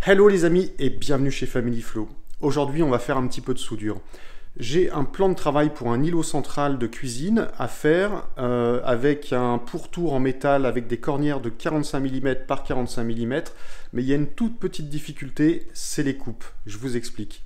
Hello les amis et bienvenue chez Family Flow. Aujourd'hui on va faire un petit peu de soudure. J'ai un plan de travail pour un îlot central de cuisine à faire avec un pourtour en métal avec des cornières de 45 mm par 45 mm. Mais il y a une toute petite difficulté, c'est les coupes. Je vous explique.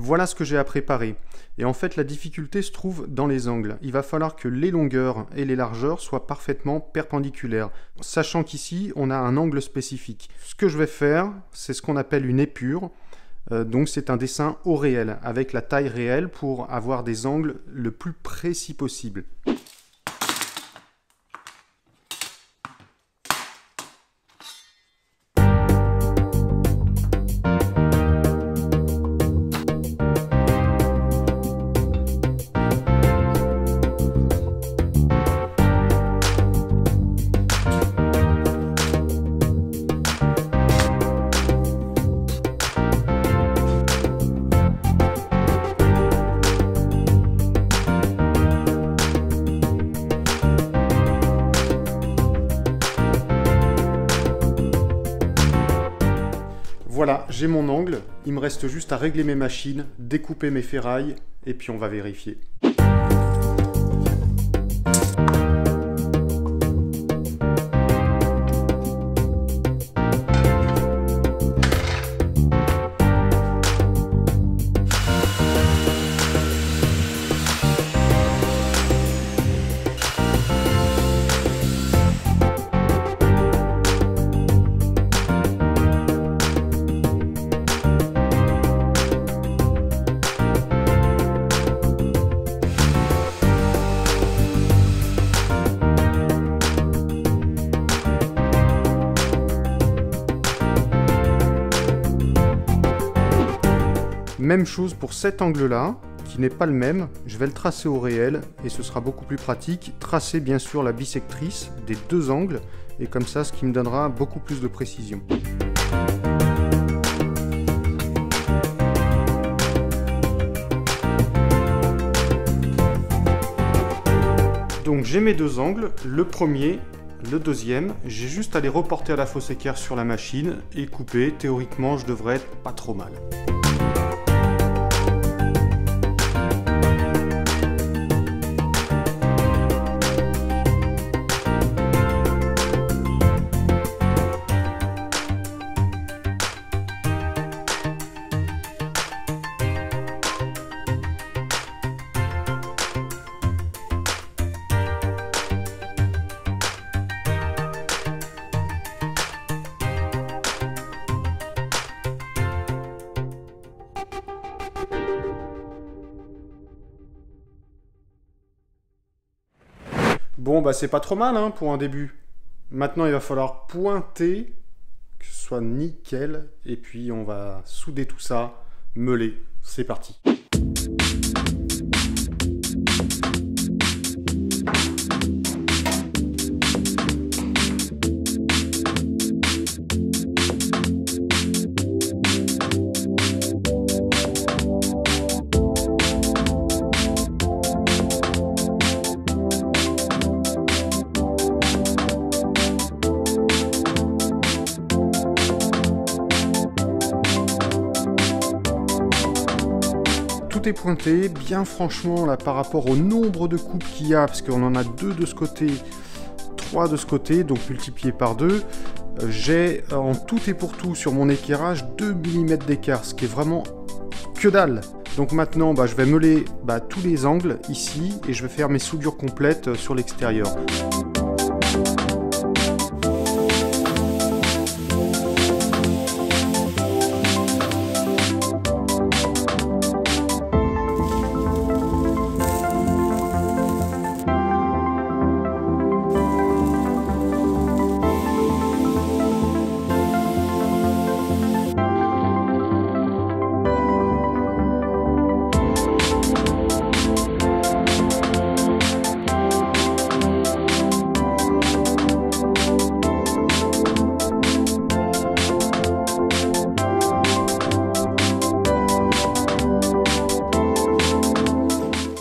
Voilà ce que j'ai à préparer. Et en fait, la difficulté se trouve dans les angles. Il va falloir que les longueurs et les largeurs soient parfaitement perpendiculaires, sachant qu'ici, on a un angle spécifique. Ce que je vais faire, c'est ce qu'on appelle une épure. Donc c'est un dessin au réel, avec la taille réelle pour avoir des angles le plus précis possible. Voilà, j'ai mon angle, il me reste juste à régler mes machines, découper mes ferrailles, et puis on va vérifier. Même chose pour cet angle-là, qui n'est pas le même, je vais le tracer au réel et ce sera beaucoup plus pratique. Tracer bien sûr la bisectrice des deux angles et comme ça, ce qui me donnera beaucoup plus de précision. Donc j'ai mes deux angles, le premier, le deuxième, j'ai juste à les reporter à la fosse équerre sur la machine et couper. Théoriquement, je devrais être pas trop mal. Bon, bah c'est pas trop mal hein, pour un début. Maintenant, il va falloir pointer, que ce soit nickel, et puis on va souder tout ça, meuler. C'est parti. Tout est pointé, bien franchement là par rapport au nombre de coupes qu'il y a, parce qu'on en a 2 de ce côté, 3 de ce côté, donc multiplié par 2, j'ai en tout et pour tout sur mon équerrage 2 mm d'écart, ce qui est vraiment que dalle. Donc maintenant je vais meuler tous les angles ici et je vais faire mes soudures complètes sur l'extérieur.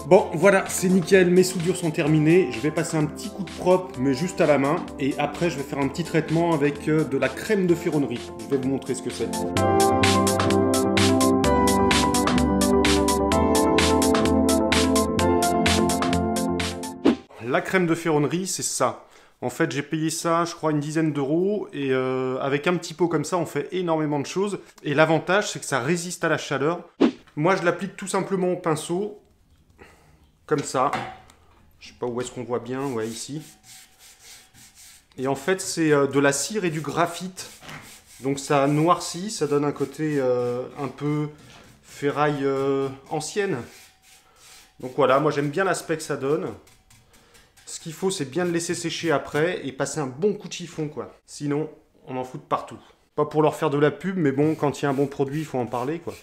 Bon, voilà, c'est nickel, mes soudures sont terminées. Je vais passer un petit coup de propre, mais juste à la main. Et après, je vais faire un petit traitement avec de la crème de ferronnerie. Je vais vous montrer ce que c'est. La crème de ferronnerie, c'est ça. En fait, j'ai payé ça, je crois, une dizaine d'euros. Et avec un petit pot comme ça, on fait énormément de choses. Et l'avantage, c'est que ça résiste à la chaleur. Moi, je l'applique tout simplement au pinceau. Comme ça. Je sais pas où est-ce qu'on voit bien. Ouais, ici. Et en fait, c'est de la cire et du graphite. Donc ça noircit, ça donne un côté un peu ferraille ancienne. Donc voilà, moi j'aime bien l'aspect que ça donne. Ce qu'il faut, c'est bien le laisser sécher après et passer un bon coup de chiffon, quoi. Sinon, on en fout de partout. Pas pour leur faire de la pub, mais bon, quand il y a un bon produit, il faut en parler, quoi.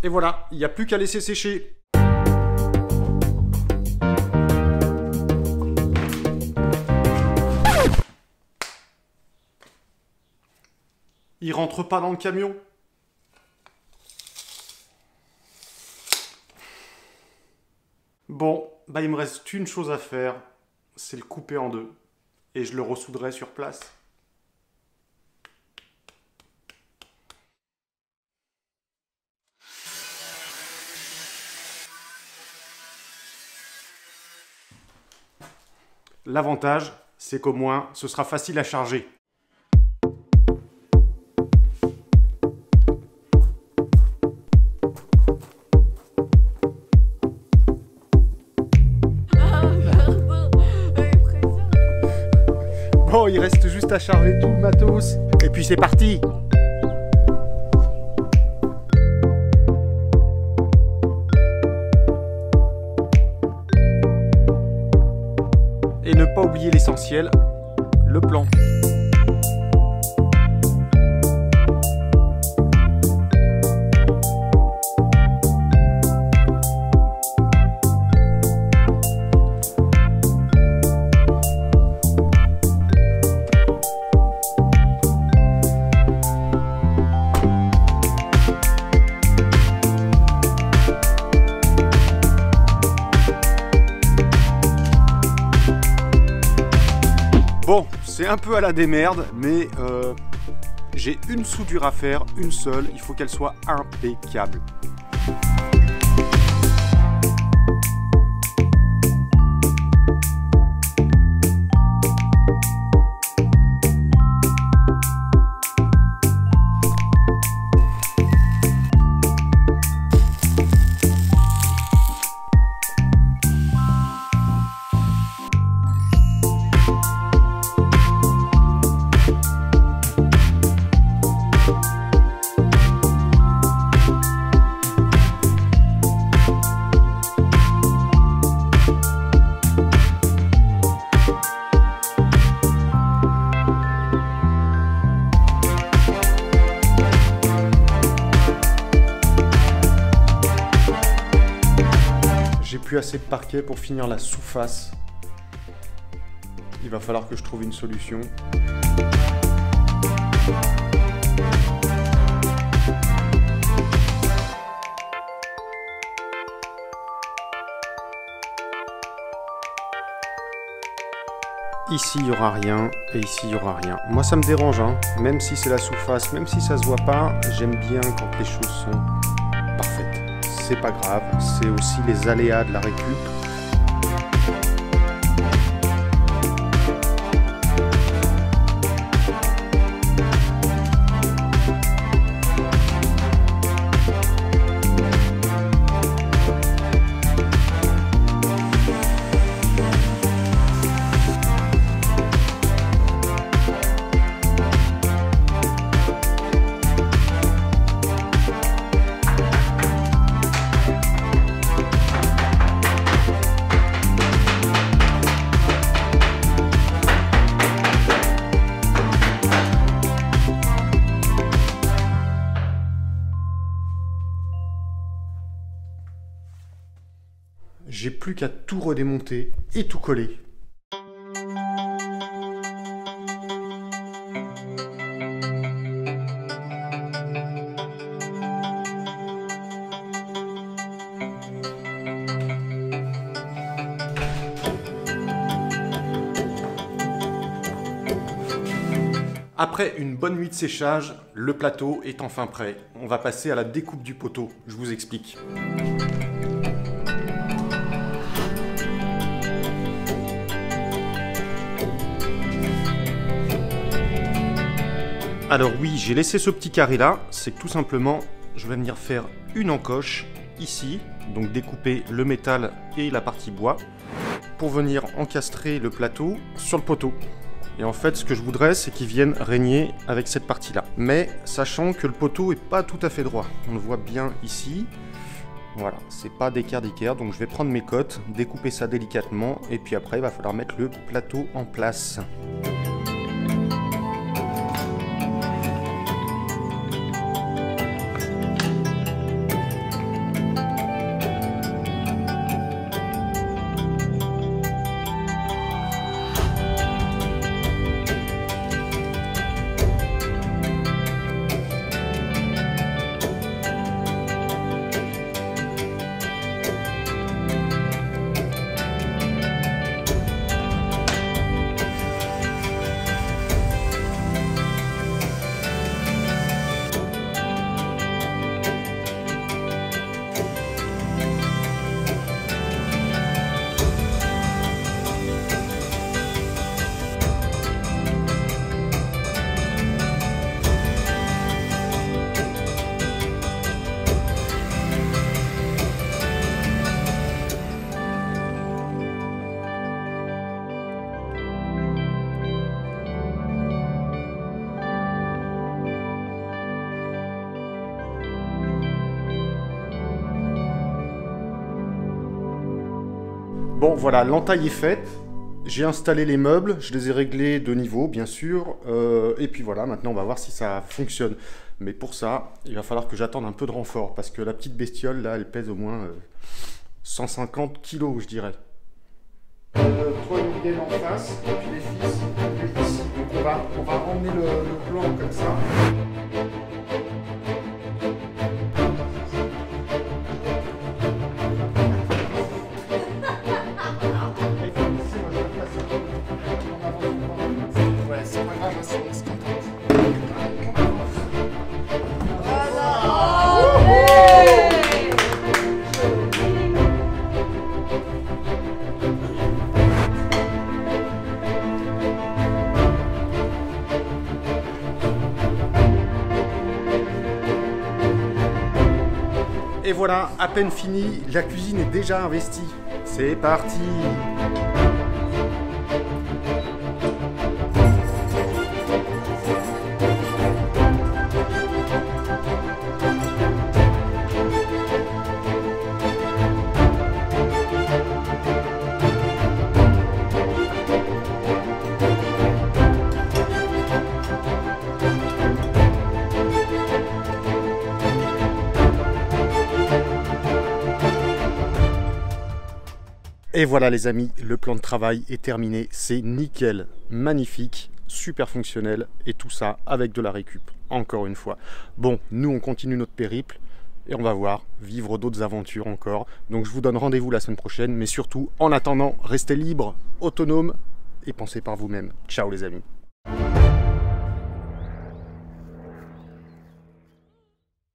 Et voilà, il n'y a plus qu'à laisser sécher. Il rentre pas dans le camion. Bon, bah il me reste une chose à faire, c'est le couper en deux. Et je le ressouderai sur place. L'avantage, c'est qu'au moins, ce sera facile à charger. Bon, il reste juste à charger tout le matos. Et puis c'est parti! Et ne pas oublier l'essentiel, le plan. Bon, c'est un peu à la démerde, mais j'ai une soudure à faire, une seule, il faut qu'elle soit impeccable. J'ai plus assez de parquet pour finir la sous-face. Il va falloir que je trouve une solution. Ici il n'y aura rien et ici il n'y aura rien. Moi ça me dérange, hein. Même si c'est la sous-face, même si ça se voit pas, j'aime bien quand les choses sont parfaites. C'est pas grave, c'est aussi les aléas de la récup. j'ai plus qu'à tout redémonter et tout coller. Après une bonne nuit de séchage, le plateau est enfin prêt. On va passer à la découpe du poteau, je vous explique. Alors oui, j'ai laissé ce petit carré là, c'est que tout simplement, je vais venir faire une encoche ici, donc découper le métal et la partie bois, pour venir encastrer le plateau sur le poteau. Et en fait, ce que je voudrais, c'est qu'il vienne régner avec cette partie-là. Mais sachant que le poteau est pas tout à fait droit. On le voit bien ici. Voilà, c'est pas d'équerre, donc je vais prendre mes cotes, découper ça délicatement, et puis après, il va falloir mettre le plateau en place. Bon voilà, l'entaille est faite, j'ai installé les meubles, je les ai réglés de niveau bien sûr, et puis voilà, maintenant on va voir si ça fonctionne. Mais pour ça, il va falloir que j'attende un peu de renfort, parce que la petite bestiole là, elle pèse au moins 150 kilos je dirais. Toi une gaine en face, et puis les fils, ici. Donc on va emmener le plan comme ça. Et voilà, à peine fini, la cuisine est déjà investie. C'est parti! Et voilà les amis, le plan de travail est terminé, c'est nickel, magnifique, super fonctionnel, et tout ça avec de la récup, encore une fois. Bon, nous on continue notre périple, et on va voir, vivre d'autres aventures encore. Donc je vous donne rendez-vous la semaine prochaine, mais surtout, en attendant, restez libres, autonomes, et pensez par vous-même. Ciao les amis.